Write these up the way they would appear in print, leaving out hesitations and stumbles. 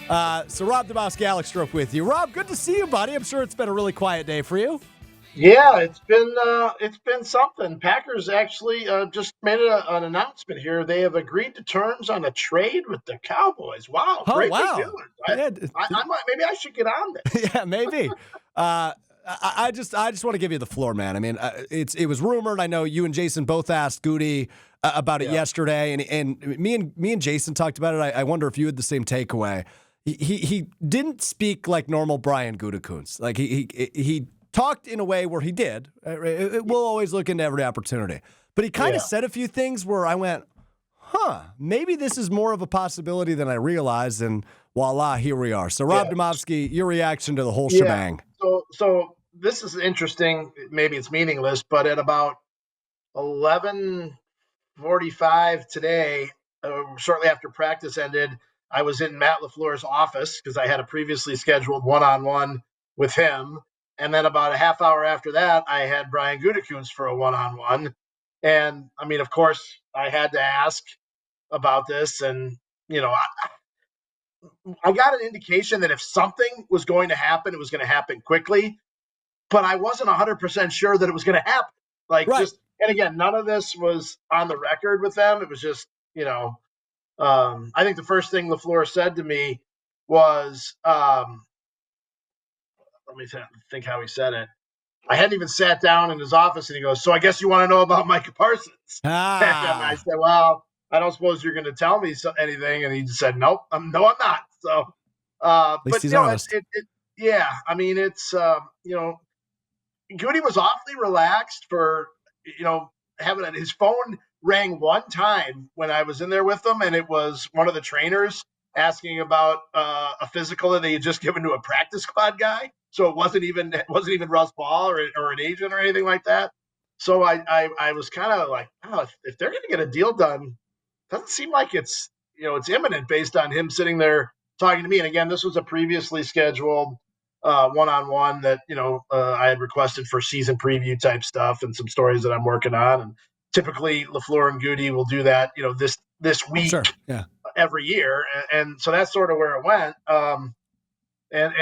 So Rob Demovsky, Alex Strove with you. Rob, good to see you, buddy. I'm sure it's been a really quiet day for you. Yeah, it's been something. Packers actually just made an announcement here. They have agreed to terms on a trade with the Cowboys. Wow, Oh, breaking wow. news! Yeah, I might, maybe I should get on this. yeah, maybe. I just want to give you the floor, man. I mean, it was rumored. I know you and Jason both asked Goody about it Yeah. yesterday, and me and Jason talked about it. I wonder if you had the same takeaway. He didn't speak like normal Brian Gutekunst. Like he talked in a way where he did. We'll always look into every opportunity, but he kind of said a few things where I went, maybe this is more of a possibility than I realized, and voila, here we are. So, Rob Demovsky, your reaction to the whole shebang. So this is interesting. Maybe it's meaningless, but at about 11:45 today, shortly after practice ended, I was in Matt LaFleur's office because I had a previously scheduled one-on-one with him. And then about a half hour after that, I had Brian Gutekunst for a one-on-one. And I mean, of course, I had to ask about this. And, I got an indication that if something was going to happen, it was going to happen quickly. But I wasn't 100% sure that it was going to happen. Right. And again, none of this was on the record with them. It was just, I think the first thing LaFleur said to me was, let me think how he said it. I hadn't even sat down in his office, and he goes, "So I guess you want to know about Micah Parsons?" And I said, "Well, I don't suppose you're going to tell me anything." And he just said, "Nope, no, I'm not." So, at least he's honest. I mean, it's Goody was awfully relaxed for having his phone rang one time when I was in there with him, and it was one of the trainers asking about a physical that they had just given to a practice squad guy. So it wasn't even Russ Ball or an agent or anything like that. So I was kind of like, oh, if they're going to get a deal done, doesn't seem like it's imminent based on him sitting there talking to me. And again, this was a previously scheduled one-on-one that I had requested for season preview type stuff and some stories that I'm working on. And typically LaFleur and Goody will do that this week every year, and so that's sort of where it went. And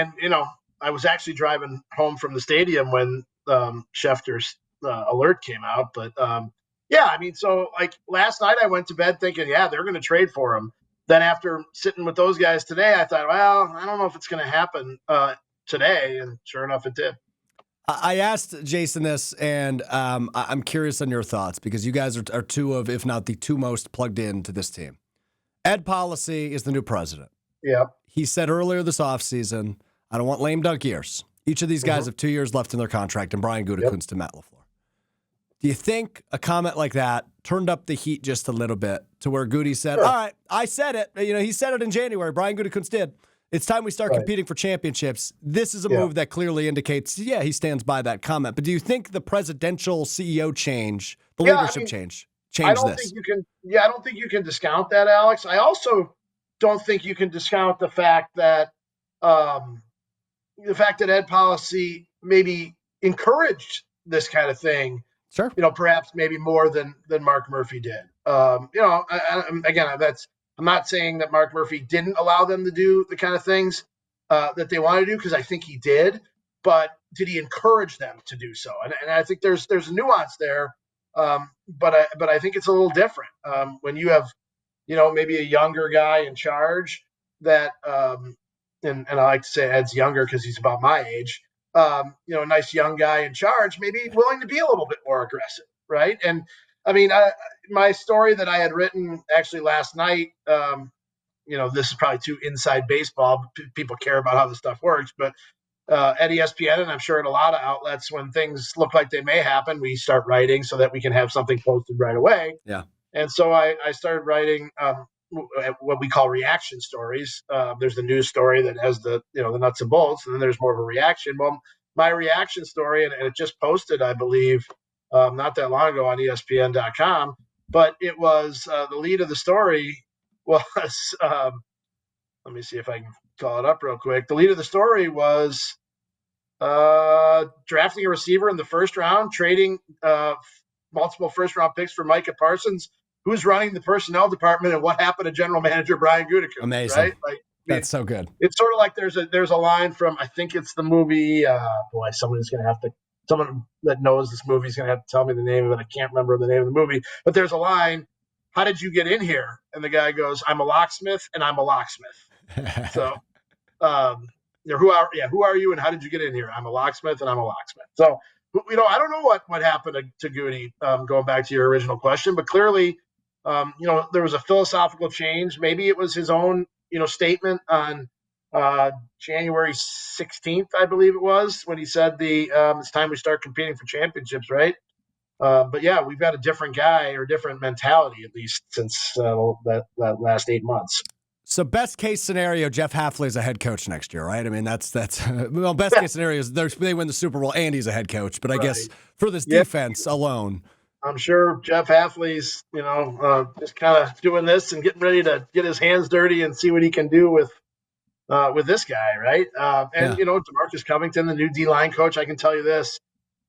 I was actually driving home from the stadium when Schefter's alert came out, but I mean, so like last night I went to bed thinking, they're going to trade for him. Then after sitting with those guys today, I thought, well, I don't know if it's going to happen today, and sure enough, it did. I asked Jason this, and I'm curious on your thoughts because you guys are two of, if not the two most plugged into this team. Ed Policy is the new president. Yeah. He said earlier this offseason, I don't want lame duck years. Each of these guys have 2 years left in their contract, and Brian Gutekunst to Matt LaFleur. Do you think a comment like that turned up the heat just a little bit to where Goody said, all right, I said it. He said it in January. Brian Gutekunst did. It's time we start competing for championships. This is a move that clearly indicates, he stands by that comment. But do you think the presidential CEO change, the leadership change, changed this? I don't think you can discount that, Alex. I also don't think you can discount the fact that Ed Policy maybe encouraged this kind of thing. Sure. Perhaps maybe more than Mark Murphy did. I'm not saying that Mark Murphy didn't allow them to do the kind of things that they want to do, because I think he did. But did he encourage them to do so? And I think there's a nuance there. But I think it's a little different when you have, maybe a younger guy in charge that, and I like to say Ed's younger because he's about my age. A nice young guy in charge, maybe willing to be a little bit more aggressive, right? And I mean, my story that I had written actually last night, this is probably too inside baseball. People care about how this stuff works, but at ESPN, and I'm sure at a lot of outlets, when things look like they may happen, we start writing so that we can have something posted right away. Yeah. And so I started writing what we call reaction stories. There's the news story that has the nuts and bolts, and then there's more of a reaction. Well, my reaction story, and it just posted, I believe, not that long ago on ESPN.com, but it was the lead of the story was, let me see if I can call it up real quick. The lead of the story was drafting a receiver in the first round, trading multiple first-round picks for Micah Parsons. Who's running the personnel department, and what happened to general manager Brian Gutekunst? Amazing. Right? That's so good. It's sort of like there's a line from, I think it's the movie. Someone that knows this movie is gonna have to tell me the name of it. I can't remember the name of the movie, but there's a line. How did you get in here? And the guy goes, "I'm a locksmith, and I'm a locksmith." So, who are you, and how did you get in here? I'm a locksmith, and I'm a locksmith. So, I don't know what happened to Goody. Going back to your original question, but clearly, there was a philosophical change. Maybe it was his own, statement on January 16th, I believe it was, when he said it's time we start competing for championships, right? But yeah, we've got a different guy or different mentality, at least since that last 8 months. So best case scenario, Jeff Hafley is a head coach next year, right? I mean, that's best case scenario is they win the Super Bowl and he's a head coach. But I guess for this defense alone, I'm sure Jeff Hafley's, just kind of doing this and getting ready to get his hands dirty and see what he can do with this guy, right? DeMarcus Covington, the new D-line coach, I can tell you this.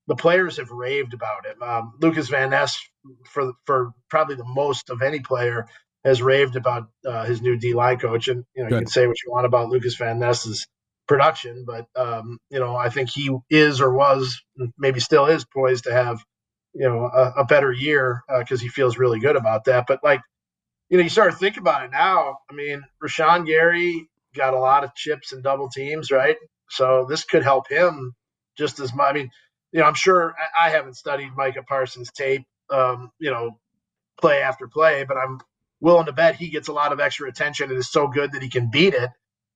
The players have raved about it. Lucas Van Ness, for probably the most of any player, has raved about his new D-line coach. And, you can say what you want about Lucas Van Ness's production, but, I think he is or was, maybe still is, poised to have, a better year because he feels really good about that. But, you start to think about it now. I mean, Rashawn Gary got a lot of chips and double teams, right? So this could help him just as much. I mean, I'm sure I haven't studied Micah Parsons' tape, play after play, but I'm willing to bet he gets a lot of extra attention and is so good that he can beat it.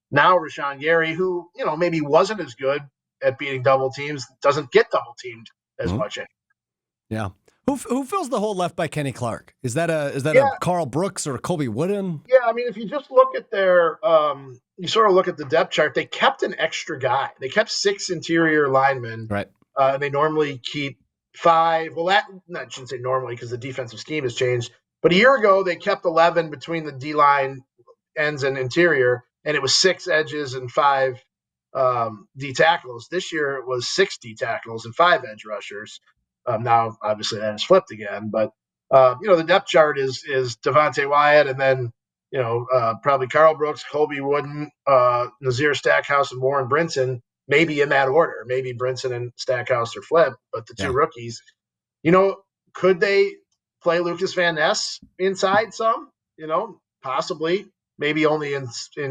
Now Rashawn Gary, who, maybe wasn't as good at beating double teams, doesn't get double teamed as much anymore. Yeah. Who fills the hole left by Kenny Clark? Is that a Carl Brooks or a Colby Wooden? Yeah, I mean, if you just look at you sort of look at the depth chart, they kept an extra guy. They kept 6 interior linemen. Right. And they normally keep 5. Well, I shouldn't say normally because the defensive scheme has changed. But a year ago, they kept 11 between the D-line ends and interior, and it was 6 edges and 5 D tackles. This year, it was 6 D tackles and 5 edge rushers. Now, obviously, that has flipped again. But, the depth chart is Devontae Wyatt and then, probably Carl Brooks, Colby Wooden, Nazir Stackhouse, and Warren Brinson, maybe in that order. Maybe Brinson and Stackhouse are flipped, but the two rookies, could they play Lucas Van Ness inside some? Possibly. Maybe only in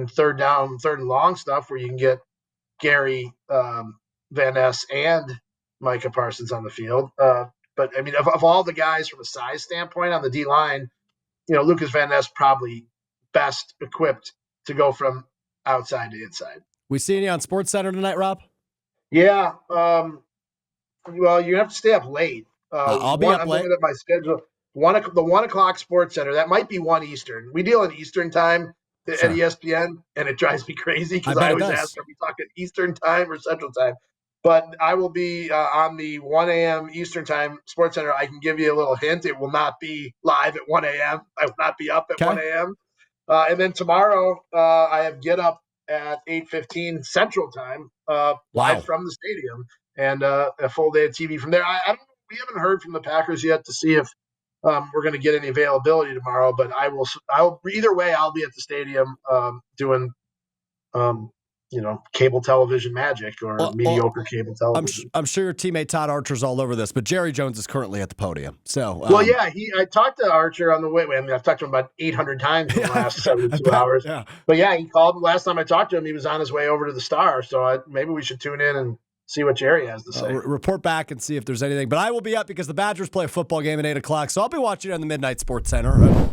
third and long stuff where you can get Gary, Van Ness, and Micah Parsons on the field. But I mean, of all the guys from a size standpoint on the D line, Lucas Van Ness probably best equipped to go from outside to inside. We seeing you on SportsCenter tonight, Rob? Yeah. Well, you have to stay up late. I'll be up late. I'm looking at my schedule. The 1 o'clock SportsCenter. That might be 1 Eastern. We deal in Eastern time at ESPN, and it drives me crazy because I always ask, are we talking Eastern time or Central time? But I will be on the 1 a.m. Eastern time SportsCenter. I can give you a little hint. It will not be live at 1 a.m. I will not be up at 1 a.m. And then tomorrow, I have Get Up at 8:15 Central time, live from the stadium, and a full day of TV from there. We haven't heard from the Packers yet to see if we're going to get any availability tomorrow. But I'll either way, I'll be at the stadium doing cable television magic or mediocre cable television. I'm sure your teammate Todd Archer's all over this, but Jerry Jones is currently at the podium. So, I talked to Archer on the way. I mean, I've talked to him about 800 times in the last 72 hours. Yeah. But yeah, he called last time I talked to him. He was on his way over to the Star. So maybe we should tune in and see what Jerry has to say. Report back and see if there's anything. But I will be up because the Badgers play a football game at 8 o'clock. So I'll be watching on the Midnight Sports Center.